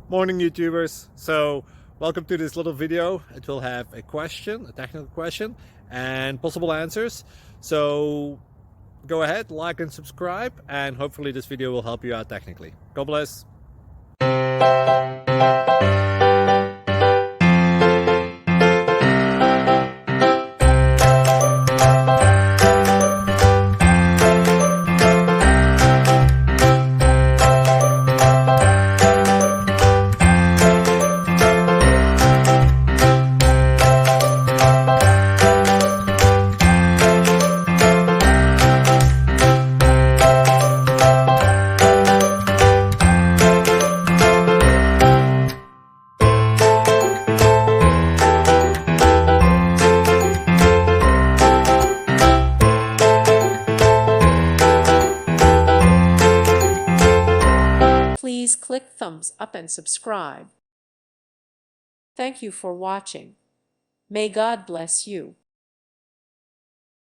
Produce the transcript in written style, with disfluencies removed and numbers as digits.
Morning YouTubers. So welcome to this little video. It will have a question, a technical question, and possible answers. So go ahead, like and subscribe, and hopefully this video will help you out technically. God bless. Please click thumbs up and subscribe. Thank you for watching. May God bless you.